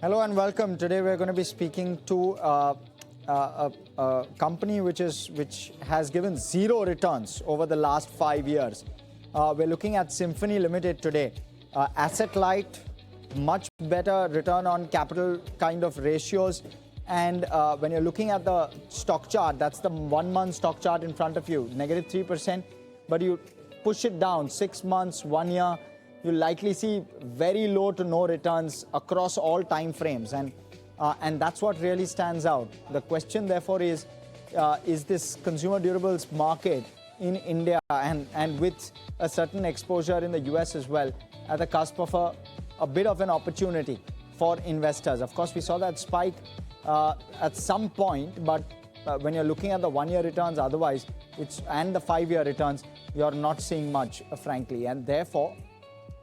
Hello and welcome. Today we're going to be speaking to a company which has given zero returns over the last 5 years. We're looking at Symphony Limited today. Asset light, much better return on capital kind of ratios. And when you're looking at the stock chart, that's the 1 month stock chart in front of you, negative 3%. But you push it down 6 months, 1 year, you'll likely see very low to no returns across all time frames. And that's what really stands out. The question, therefore, is this consumer durables market in India and with a certain exposure in the US as well at the cusp of a bit of an opportunity for investors? Of course, we saw that spike at some point, but when you're looking at the 1 year returns, otherwise, and the 5 year returns, you're not seeing much, frankly. And therefore,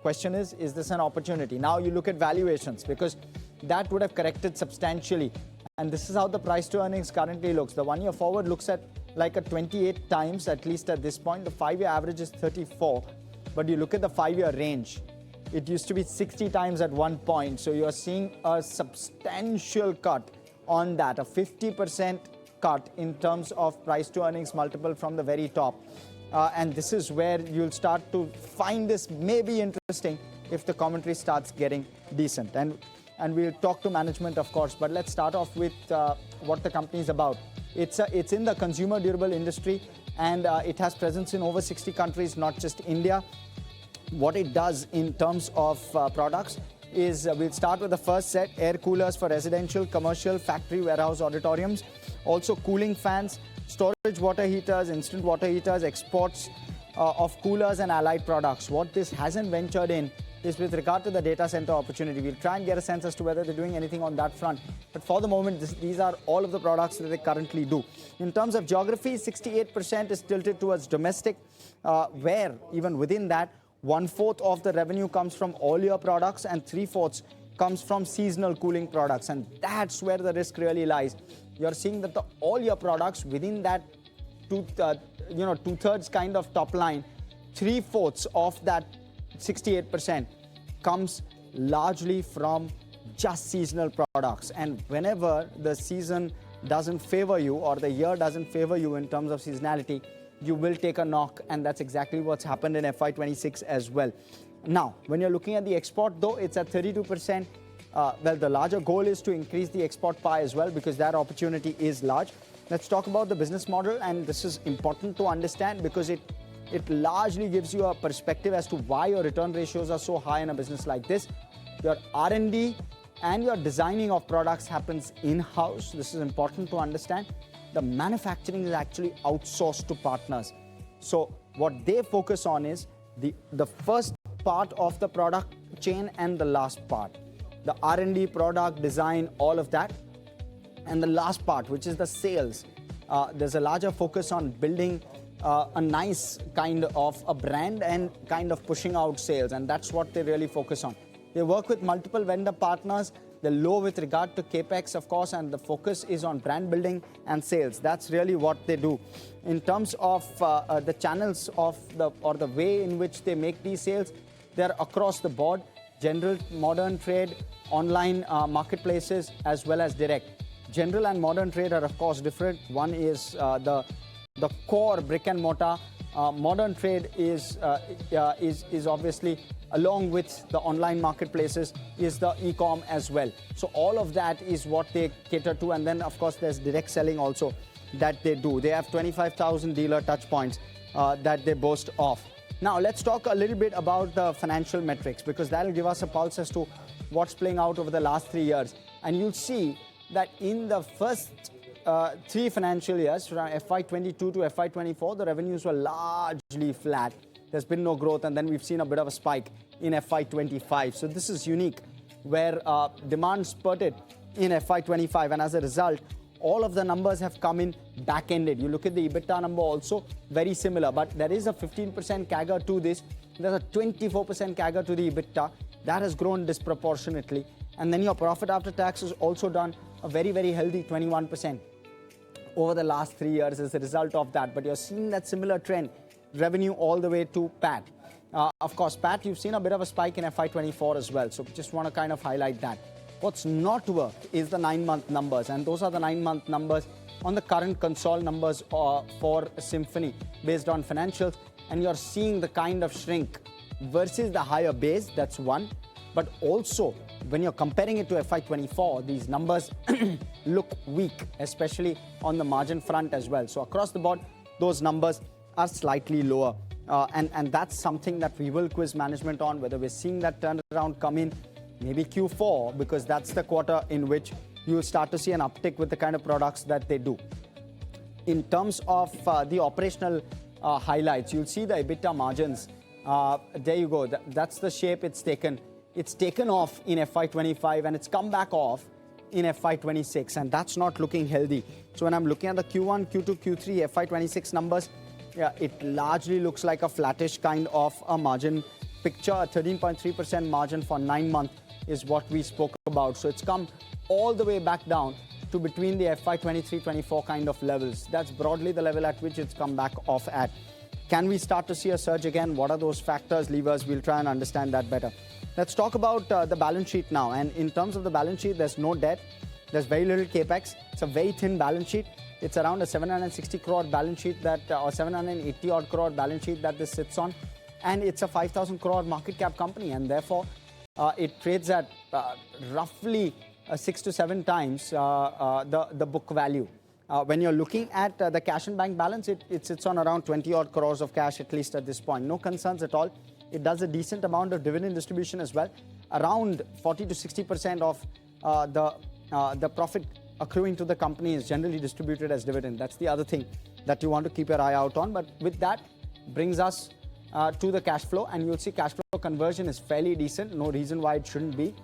question is this an opportunity? Now you look at valuations, because that would have corrected substantially. And this is how the price to earnings currently looks. The 1 year forward looks at like a 28 times, at least at this point. The 5 year average is 34. But you look at the 5 year range, it used to be 60 times at one point. So you're seeing a substantial cut on that, a 50% cut in terms of price to earnings multiple from the very top. And this is where you'll start to find this maybe interesting if the commentary starts getting decent. And we'll talk to management, of course, but let's start off with what the company is about. It's in the consumer durable industry, and it has presence in over 60 countries, not just India. What it does in terms of products is we'll start with the first set: air coolers for residential, commercial, factory, warehouse, auditoriums. Also cooling fans, storage water heaters, instant water heaters, exports of coolers and allied products. What this hasn't ventured in is with regard to the data center opportunity. We'll try and get a sense as to whether they're doing anything on that front. But for the moment, these are all of the products that they currently do. In terms of geography, 68% is tilted towards domestic, where even within that, 1/4 of the revenue comes from all your products and 3/4 comes from seasonal cooling products. And that's where the risk really lies. You're seeing that all your products within that two-thirds kind of top line, 3/4 of that 68% comes largely from just seasonal products. And whenever the season doesn't favor you or the year doesn't favor you in terms of seasonality, you will take a knock, and that's exactly what's happened in FY26 as well. Now, when you're looking at the export, though, it's at 32%. Well, the larger goal is to increase the export pie as well, because that opportunity is large. Let's talk about the business model, and this is important to understand because it largely gives you a perspective as to why your return ratios are so high in a business like this. Your R&D and your designing of products happens in-house. This is important to understand. The manufacturing is actually outsourced to partners. So what they focus on is the first part of the product chain and the last part. The R&D, product, design, all of that. And the last part, which is the sales. There's a larger focus on building a nice kind of a brand and kind of pushing out sales. And that's what they really focus on. They work with multiple vendor partners. They're low with regard to capex, of course, and the focus is on brand building and sales. That's really what they do. In terms of the channels of the way in which they make these sales, they're across the board: general, modern trade, online marketplaces, as well as direct. General and modern trade are, of course, different. One is the core brick and mortar. Modern trade is obviously, along with the online marketplaces, is the e-com as well. So all of that is what they cater to. And then, of course, there's direct selling also that they do. They have 25,000 dealer touch points that they boast of. Now, let's talk a little bit about the financial metrics, because that'll give us a pulse as to what's playing out over the last 3 years. And you'll see that in the first 3 financial years, from FY22 to FY24, the revenues were largely flat. There's been no growth, and then we've seen a bit of a spike in FY25. So this is unique, where demand spurted in FY25, and as a result, all of the numbers have come in back-ended. You look at the EBITDA number also, very similar, but there is a 15% CAGR to this. There's a 24% CAGR to the EBITDA. That has grown disproportionately. And then your profit after tax has also done a very, very healthy 21% over the last 3 years as a result of that. But you're seeing that similar trend, revenue all the way to PAT. Of course, PAT, you've seen a bit of a spike in FY24 as well. So just want to kind of highlight that. What's not worked is the 9-month numbers, and those are the 9-month numbers on the current console numbers for Symphony based on financials, and you're seeing the kind of shrink versus the higher base. That's one. But also, when you're comparing it to FY24, these numbers look weak, especially on the margin front as well. So across the board, those numbers are slightly lower. And that's something that we will quiz management on, whether we're seeing that turnaround come in, maybe Q4, because that's the quarter in which you'll start to see an uptick with the kind of products that they do. In terms of the operational highlights, you'll see the EBITDA margins. There you go. That's the shape it's taken. It's taken off in FY25 and it's come back off in FY26, and that's not looking healthy. So when I'm looking at the Q1, Q2, Q3, FY26 numbers, yeah, it largely looks like a flattish kind of a margin picture. A 13.3% margin for 9 months is what we spoke about. So it's come all the way back down to between the FY23-24 kind of levels. That's broadly the level at which it's come back off at. Can we start to see a surge again? What are those factors, levers? We'll try and understand that better. Let's talk about the balance sheet now. And in terms of the balance sheet, there's no debt. There's very little capex. It's a very thin balance sheet. It's around a 760 crore balance sheet that, or 780 odd crore balance sheet that this sits on. And it's a 5,000 crore market cap company. And therefore, it trades at roughly 6 to 7 times the book value. When you're looking at the cash and bank balance, it sits on around 20 odd crores of cash, at least at this point. No concerns at all. It does a decent amount of dividend distribution as well. Around 40 to 60% of the profit accruing to the company is generally distributed as dividend. That's the other thing that you want to keep your eye out on. But with that, brings us to the cash flow, and you'll see cash flow conversion is fairly decent. No reason why it shouldn't be.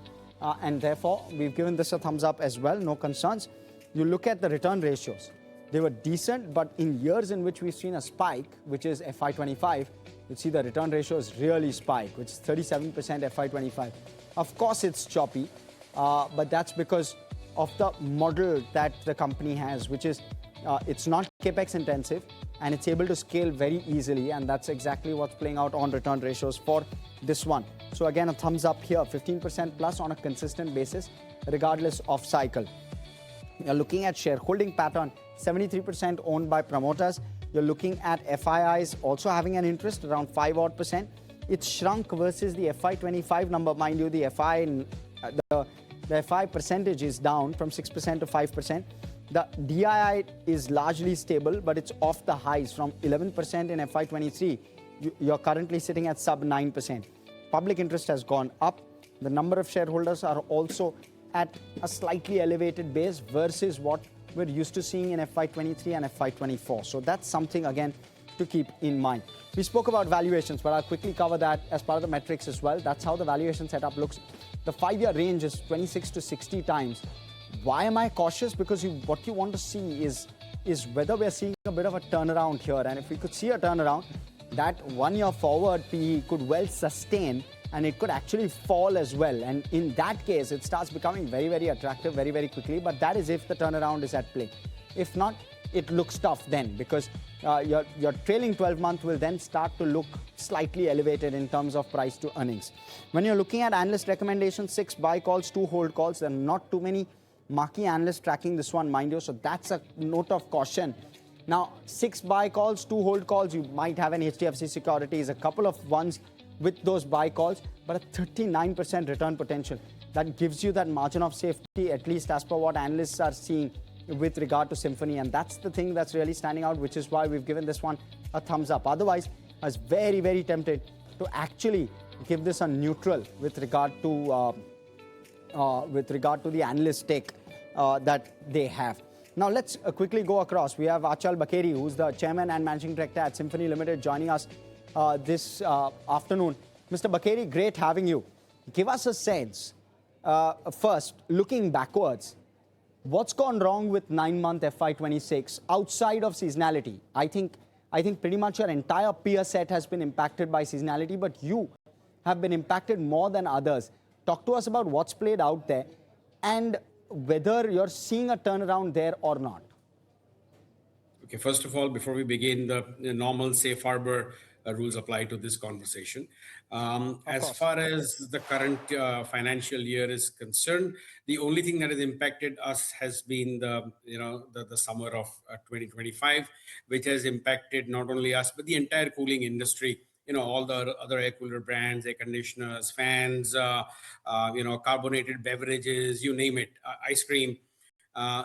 And therefore, we've given this a thumbs up as well. No concerns. You look at the return ratios. They were decent, but in years in which we've seen a spike, which is FY25, you see the return ratios really spike, which is 37% FY25. Of course, it's choppy, but that's because of the model that the company has, which is it's not capex intensive and it's able to scale very easily, and that's exactly what's playing out on return ratios for this one. So again, a thumbs up here, 15% plus on a consistent basis, regardless of cycle. You're looking at shareholding pattern, 73% owned by promoters. You're looking at FIIs also having an interest, around 5 odd percent. It's shrunk versus the FY25 number. Mind you, the FI percentage is down from 6% to 5%. The DII is largely stable, but it's off the highs from 11% in FY23. You're currently sitting at sub 9%. Public interest has gone up. The number of shareholders are also at a slightly elevated base versus what we're used to seeing in FY23 and FY24. So that's something, again, to keep in mind. We spoke about valuations, but I'll quickly cover that as part of the metrics as well. That's how the valuation setup looks. The 5-year range is 26 to 60 times. Why am I cautious? Because what you want to see is whether we're seeing a bit of a turnaround here. And if we could see a turnaround, that 1 year forward PE could well sustain, and it could actually fall as well. And in that case, it starts becoming very, very attractive very, very quickly. But that is if the turnaround is at play. If not, it looks tough then, because your trailing 12-month will then start to look slightly elevated in terms of price to earnings. When you're looking at analyst recommendations, 6 buy calls, 2 hold calls. There are not too many marquee analysts tracking this one, mind you. So that's a note of caution. Now, 6 buy calls, 2 hold calls. You might have an HDFC Securities, a couple of ones with those buy calls, but a 39% return potential. That gives you that margin of safety, at least as per what analysts are seeing with regard to Symphony. And that's the thing that's really standing out, which is why we've given this one a thumbs up. Otherwise, I was very, very tempted to actually give this a neutral with regard to the analyst take that they have. Now, let's quickly go across. We have Achal Bakeri, who's the chairman and managing director at Symphony Limited, joining us this afternoon. Mr. Bakeri, great having you. Give us a sense, first, looking backwards, what's gone wrong with 9-month FY26 outside of seasonality? I think pretty much your entire peer set has been impacted by seasonality, but you have been impacted more than others. Talk to us about what's played out there and whether you're seeing a turnaround there or not. Okay, first of all, before we begin, the normal safe harbor rules apply to this conversation. Of As course. far as the current financial year is concerned, the only thing that has impacted us has been the summer of 2025, which has impacted not only us but the entire cooling industry. All the other air cooler brands, air conditioners, fans, carbonated beverages, you name it, ice cream.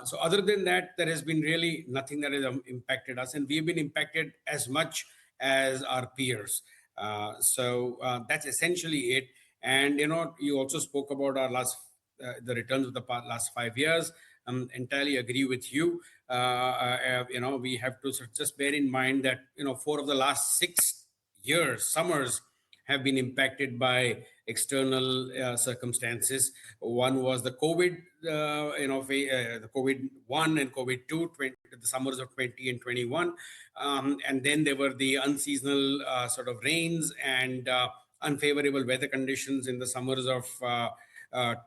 So other than that, there has been really nothing that has impacted us, and we've been impacted as much as our peers. That's essentially it. And you also spoke about our the returns of the last 5 years. Entirely agree with you. We have to just bear in mind that 4 of the last 6 years, summers have been impacted by external circumstances. One was the COVID, the COVID one and COVID two, the summers of 20 and 21, and then there were the unseasonal sort of rains and unfavorable weather conditions in the summers of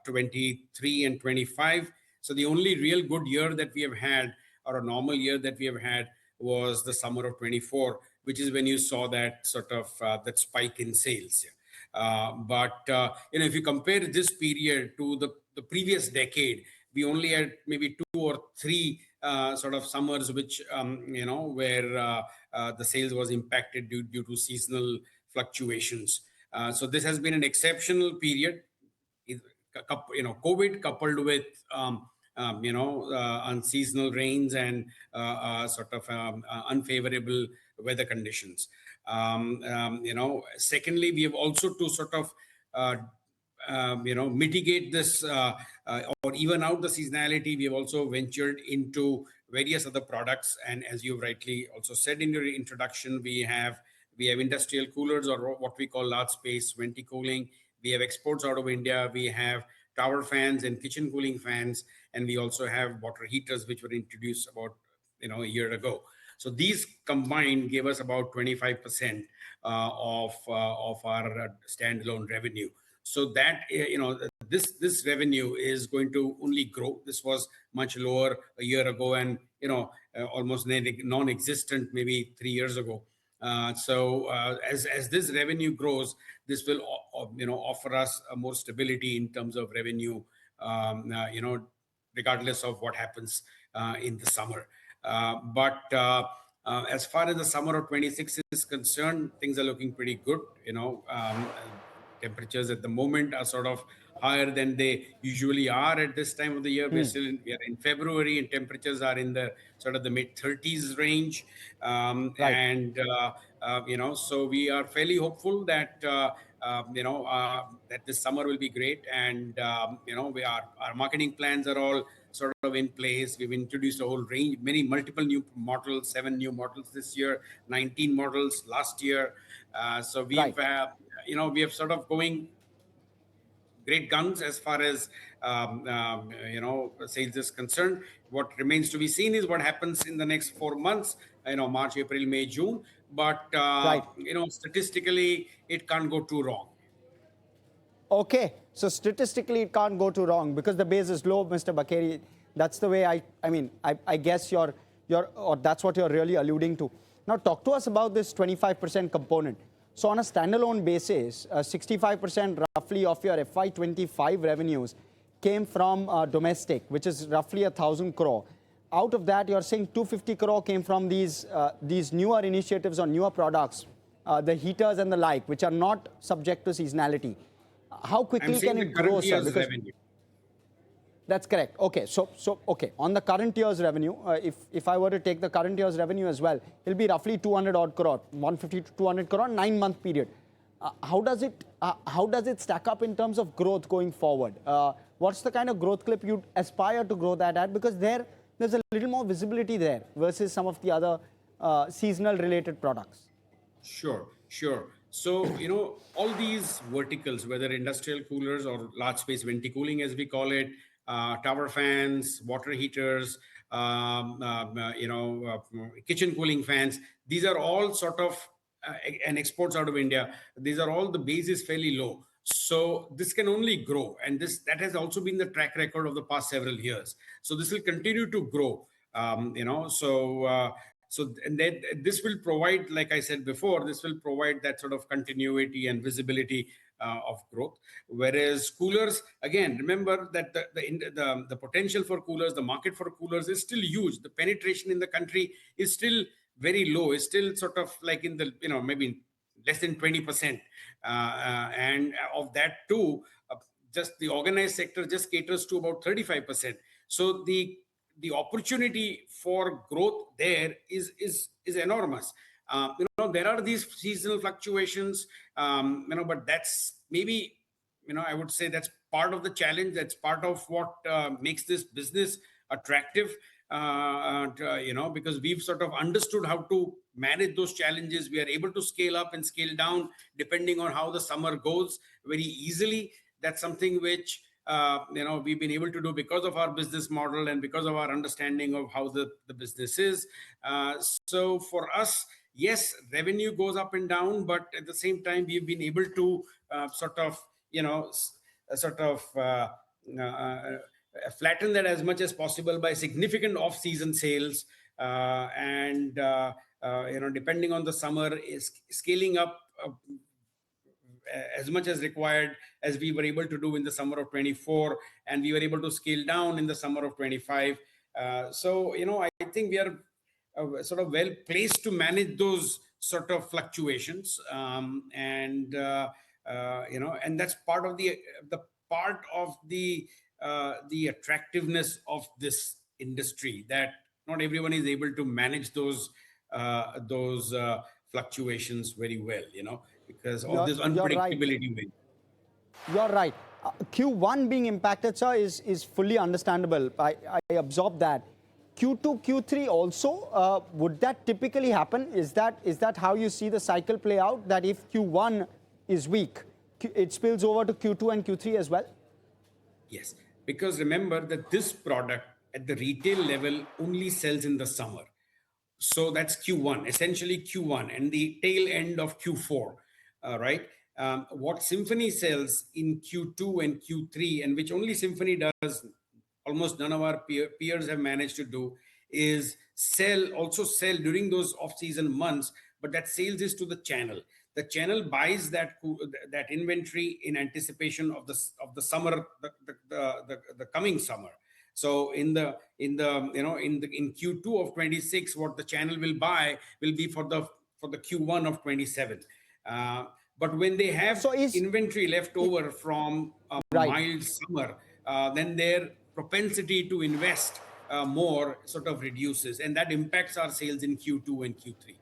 23 and 25. So the only real good year that we have had, or a normal year that we have had, was the summer of 24, which is when you saw that sort of that spike in sales. But if you compare this period to the previous decade, we only had maybe 2 or 3 sort of summers which where the sales was impacted due to seasonal fluctuations. So this has been an exceptional period. COVID coupled with unseasonal rains and sort of unfavorable weather conditions. Secondly, we have also to sort of mitigate this or even out the seasonality. We have also ventured into various other products, and as you rightly also said in your introduction, we have industrial coolers, or what we call large space venti cooling. We have exports out of India. We have tower fans and kitchen cooling fans, and we also have water heaters, which were introduced about a year ago. So these combined gave us about 25% of our standalone revenue. So that this revenue is going to only grow. This was much lower a year ago, and almost non-existent maybe 3 years ago. As this revenue grows, this will offer us more stability in terms of revenue, regardless of what happens in the summer. As far as the summer of 26 is concerned, things are looking pretty good. Temperatures at the moment are sort of higher than they usually are at this time of the year. We are in February, and temperatures are in the sort of the mid 30s range. Right. So we are fairly hopeful that that this summer will be great, and our marketing plans are all sort of in place. We've introduced a whole range, multiple new models, 7 new models this year, 19 models last year. So we've Right. we have sort of going great guns as far as sales is concerned. What remains to be seen is what happens in the next 4 months, March, April, May, June. But Right. statistically, it can't go too wrong. Okay, so statistically it can't go too wrong because the base is low, Mr. Bakeri. That's the way I guess or that's what you're really alluding to. Now talk to us about this 25% component. So on a standalone basis, 65% roughly of your FY25 revenues came from domestic, which is roughly 1,000 crore. Out of that, you're saying 250 crore came from these newer initiatives or newer products, the heaters and the like, which are not subject to seasonality. How quickly can it grow, sir? Because revenue. That's correct. Okay, so okay, on the current year's revenue, if I were to take the current year's revenue as well, it'll be roughly 200 odd crore, 150 to 200 crore, 9-month period. How does it stack up in terms of growth going forward? What's the kind of growth clip you'd aspire to grow that at? Because there's a little more visibility there versus some of the other seasonal related products. Sure. So, all these verticals, whether industrial coolers or large space venti cooling, as we call it, tower fans, water heaters, kitchen cooling fans, these are all sort of, and exports out of India, these are all, the base is fairly low. So this can only grow. And that has also been the track record of the past several years. So this will continue to grow. So and then this will provide, like I said before, this will provide that sort of continuity and visibility of growth. Whereas coolers, again, remember that the potential for coolers, the market for coolers is still huge. The penetration in the country is still very low. It's still sort of like in the, maybe less than 20%. And of that too, just the organized sector just caters to about 35%. So the opportunity for growth there is enormous. There are these seasonal fluctuations, but that's maybe, I would say that's part of the challenge. That's part of what makes this business attractive. Because we've sort of understood how to manage those challenges. We are able to scale up and scale down depending on how the summer goes very easily. That's something which we've been able to do because of our business model and because of our understanding of how the business is. So for us, yes, revenue goes up and down, but at the same time, we've been able to flatten that as much as possible by significant off-season sales, and depending on the summer, is scaling up as much as required, as we were able to do in the summer of 24, and we were able to scale down in the summer of 25. I think we are sort of well placed to manage those sort of fluctuations, and that's part of the attractiveness of this industry, that not everyone is able to manage those fluctuations very well, because of this unpredictability. You're right. Q1 being impacted, sir, is fully understandable. I absorb that. Q2, Q3 also, would that typically happen? Is that how you see the cycle play out? That if Q1 is weak, it spills over to Q2 and Q3 as well? Yes, because remember that this product at the retail level only sells in the summer. So that's Q1, essentially Q1 and the tail end of Q4, right? What Symphony sells in Q2 and Q3, and which only Symphony does, almost none of our peers have managed to do, is also sell during those off-season months, but that sales is to the channel. The channel buys that inventory in anticipation of the summer, the coming summer. So in Q2 of 26, what the channel will buy will be for the Q1 of 27. But when they have inventory left over from a mild summer, then their propensity to invest more sort of reduces, and that impacts our sales in Q2 and Q3.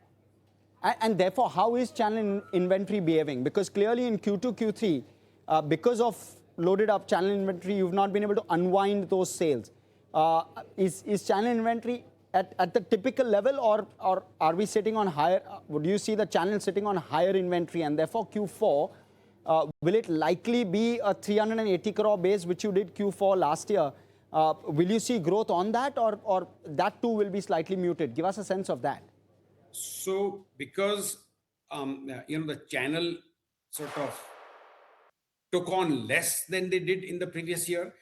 And therefore, how is channel inventory behaving? Because clearly in Q2, Q3, because of loaded up channel inventory, you've not been able to unwind those sales. Is channel inventory at the typical level, or are we sitting on higher? Would you see the channel sitting on higher inventory, and therefore Q4, will it likely be a 380 crore base, which you did Q4 last year? Will you see growth on that, or that too will be slightly muted? Give us a sense of that. So because the channel sort of took on less than they did in the previous year,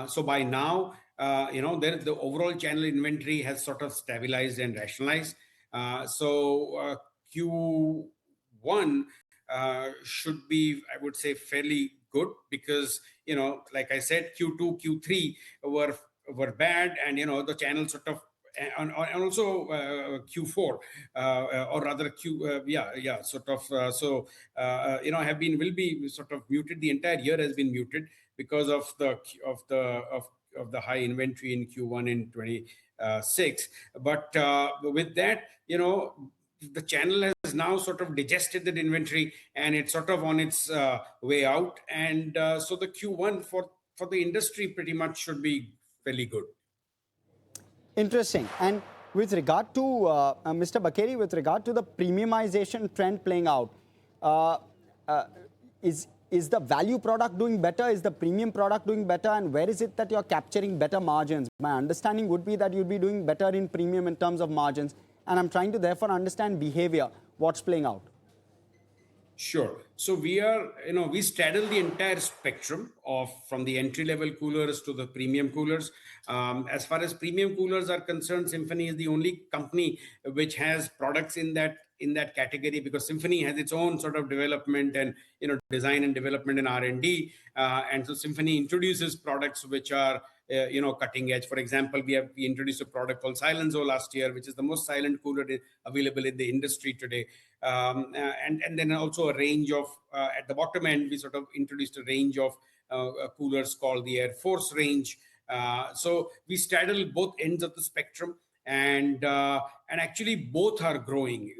so by now the overall channel inventory has sort of stabilized and rationalized. So Q1 should be, I would say, fairly good, because like I said, Q2, Q3 were bad, and the channel sort of, and also Q4, or rather will be sort of muted. The entire year has been muted because of the high inventory in Q1 in 26. But with that, the channel has now sort of digested that inventory, and it's sort of on its way out. And so the Q1 for the industry pretty much should be fairly good. Interesting. And with regard to, Mr. Bakeri, with regard to the premiumization trend playing out, is the value product doing better? Is the premium product doing better? And where is it that you're capturing better margins? My understanding would be that you'd be doing better in premium in terms of margins. And I'm trying to therefore understand behavior, what's playing out. Sure. So we are, we straddle the entire spectrum of from the entry level coolers to the premium coolers. As far as premium coolers are concerned, Symphony is the only company which has products in that category, because Symphony has its own sort of development and design and development and R&D, and so Symphony introduces products which are cutting edge. For example, we introduced a product called Silenzo last year, which is the most silent cooler available in the industry today. And then also a range of at the bottom end, we sort of introduced a range of coolers called the Air Force range. So we straddle both ends of the spectrum, and actually both are growing.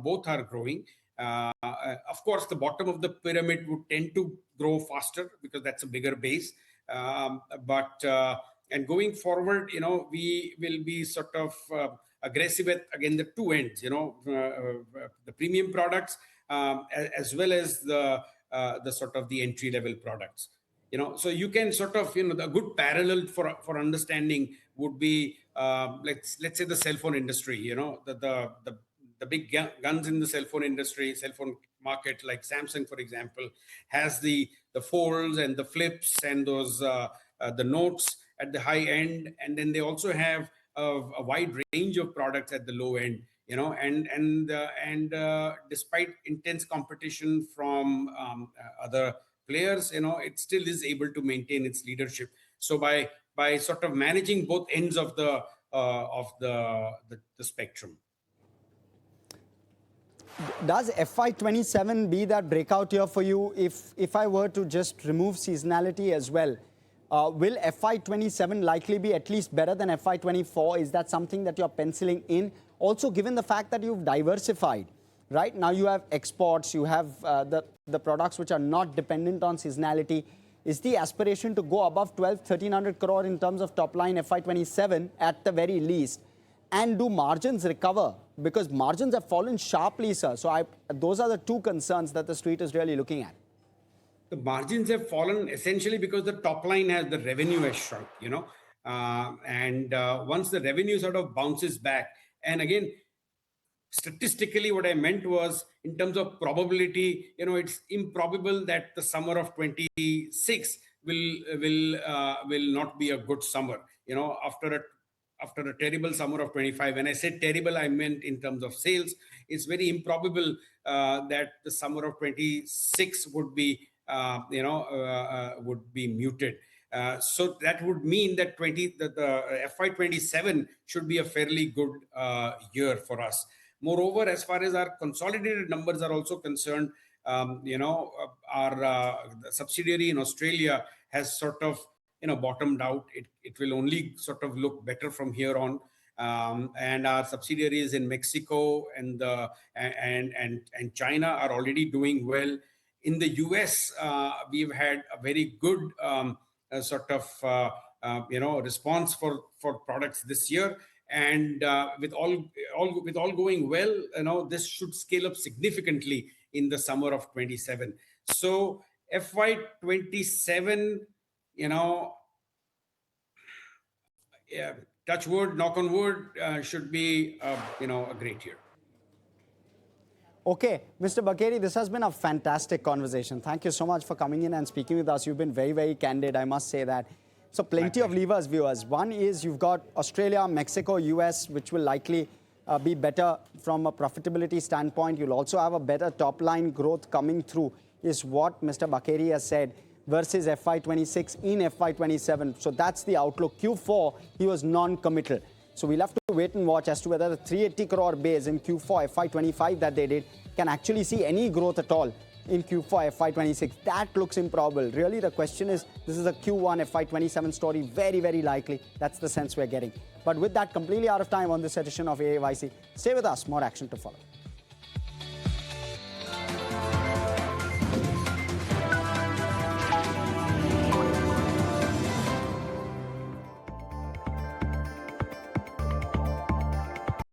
Both are growing. Of course, the bottom of the pyramid would tend to grow faster because that's a bigger base. But and going forward, we will be sort of aggressive at again the two ends. The premium products, as well as the sort of the entry level products. So you can sort of the good parallel for understanding would be let's say the cell phone industry. The big guns in the cell phone industry, cell phone market, like Samsung, for example, has the folds and the flips and those the notes at the high end, and then they also have a wide range of products at the low end. Despite intense competition from other players, it still is able to maintain its leadership. So by sort of managing both ends of the spectrum. Does FY27 be that breakout year for you? If I were to just remove seasonality as well, will FY27 likely be at least better than FY24? Is that something that you're penciling in? Also, given the fact that you've diversified, right? Now you have exports, you have the products which are not dependent on seasonality. Is the aspiration to go above 1,300 crore in terms of top line FY27 at the very least? And do margins recover? Because margins have fallen sharply, sir. So those are the two concerns that the street is really looking at. The margins have fallen essentially because the top line the revenue has shrunk, once the revenue sort of bounces back, and again, statistically, what I meant was in terms of probability, it's improbable that the summer of 26 will not be a good summer, after a terrible summer of 25. When I said terrible, I meant in terms of sales. It's very improbable that the summer of 26 would be muted. So that would mean that the FY27 should be a fairly good year for us. Moreover, as far as our consolidated numbers are also concerned, our subsidiary in Australia has sort of bottomed out. It will only sort of look better from here on. And our subsidiaries in Mexico and China are already doing well. In the US, we've had a very good sort of response for products this year, and with all going well, this should scale up significantly in the summer of 27. So FY27, touch wood, knock on wood, should be a great year. Okay, Mr. Bakeri, this has been a fantastic conversation. Thank you so much for coming in and speaking with us. You've been very, very candid, I must say that. So plenty of levers, viewers. One is you've got Australia, Mexico, US, which will likely be better from a profitability standpoint. You'll also have a better top-line growth coming through, is what Mr. Bakeri has said, versus FY26 in FY27. So that's the outlook. Q4, he was non-committal. So we'll have to wait and watch as to whether the 380 crore base in Q4 FY25 that they did can actually see any growth at all in Q4 FY26. That looks improbable. Really, the question is, this is a Q1 FY27 story, very, very likely. That's the sense we're getting. But with that, completely out of time on this edition of AAYC. Stay with us, more action to follow.